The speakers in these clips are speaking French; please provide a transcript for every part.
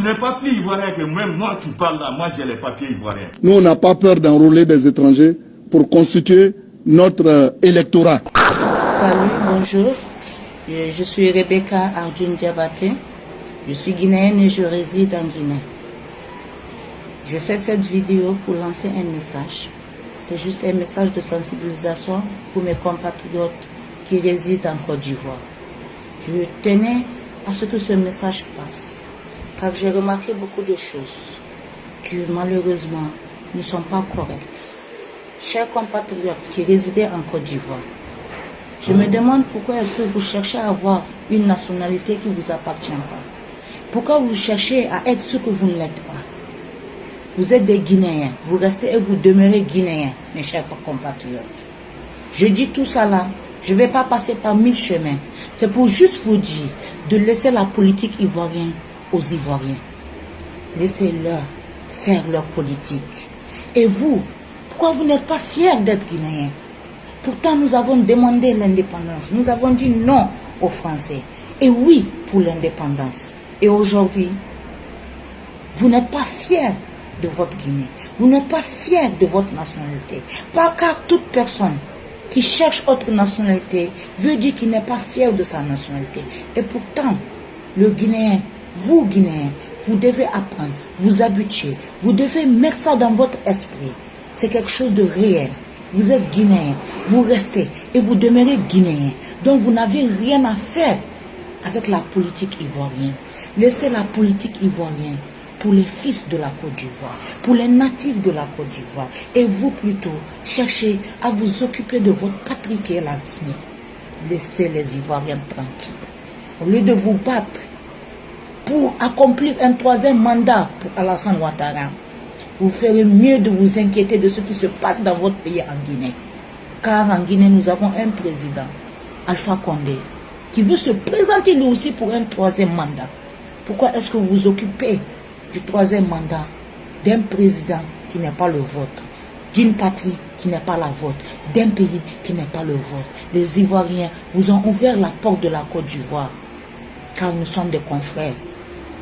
Tu n'es pas plus ivoirien que même moi qui parle là, moi j'ai les papiers ivoiriens. Nous, on n'a pas peur d'enrôler des étrangers pour constituer notre électorat. Salut, bonjour. Je suis Rebecca Arjun Diabaté. Je suis guinéenne et je réside en Guinée. Je fais cette vidéo pour lancer un message. C'est juste un message de sensibilisation pour mes compatriotes qui résident en Côte d'Ivoire. Je tenais à ce que ce message passe, car j'ai remarqué beaucoup de choses qui malheureusement ne sont pas correctes. Chers compatriotes qui résident en Côte d'Ivoire, je me demande pourquoi est-ce que vous cherchez à avoir une nationalité qui ne vous appartient pas. Pourquoi vous cherchez à être ce que vous ne l'êtes pas. Vous êtes des Guinéens, vous restez et vous demeurez Guinéens, mes chers compatriotes. Je dis tout ça là, je ne vais pas passer par 1000 chemins. C'est pour juste vous dire de laisser la politique ivoirienne aux Ivoiriens. Laissez-leur faire leur politique. Et vous, pourquoi vous n'êtes pas fiers d'être Guinéens? Pourtant, nous avons demandé l'indépendance. Nous avons dit non aux Français. Et oui pour l'indépendance. Et aujourd'hui, vous n'êtes pas fiers de votre Guinée. Vous n'êtes pas fiers de votre nationalité. Pas car toute personne qui cherche autre nationalité veut dire qu'il n'est pas fier de sa nationalité. Et pourtant, le Guinéen, vous Guinéens, vous devez apprendre, vous habituer. Vous devez mettre ça dans votre esprit. C'est quelque chose de réel. Vous êtes Guinéen, vous restez et vous demeurez Guinéen. Donc vous n'avez rien à faire avec la politique ivoirienne. Laissez la politique ivoirienne pour les fils de la Côte d'Ivoire, pour les natifs de la Côte d'Ivoire. Et vous plutôt, cherchez à vous occuper de votre patrie qui est la Guinée. Laissez les Ivoiriens tranquilles. Au lieu de vous battre pour accomplir un troisième mandat pour Alassane Ouattara, vous ferez mieux de vous inquiéter de ce qui se passe dans votre pays en Guinée. Car en Guinée, nous avons un président, Alpha Condé, qui veut se présenter lui aussi pour un troisième mandat. Pourquoi est-ce que vous vous occupez du troisième mandat d'un président qui n'est pas le vôtre, d'une patrie qui n'est pas la vôtre, d'un pays qui n'est pas le vôtre? Les Ivoiriens vous ont ouvert la porte de la Côte d'Ivoire, car nous sommes des confrères.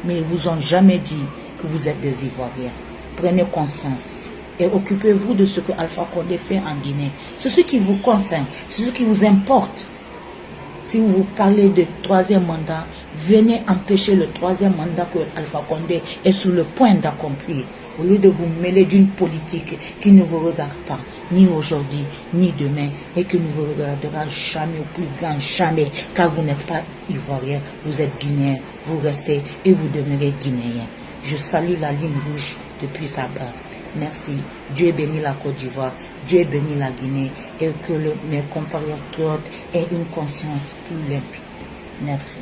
Mais ils vous ont jamais dit que vous êtes des Ivoiriens. Prenez conscience et occupez-vous de ce que Alpha Condé fait en Guinée. C'est ce qui vous concerne, c'est ce qui vous importe. Si vous parlez de troisième mandat, venez empêcher le troisième mandat que Alpha Condé est sur le point d'accomplir. Au lieu de vous mêler d'une politique qui ne vous regarde pas, ni aujourd'hui, ni demain, et qui ne vous regardera jamais, au plus grand jamais, car vous n'êtes pas Ivoirien, vous êtes Guinéen, vous restez et vous demeurez Guinéen. Je salue la ligne rouge depuis sa base. Merci. Dieu bénit la Côte d'Ivoire, Dieu bénit la Guinée, et que mes compatriotes aient une conscience plus limpide. Merci.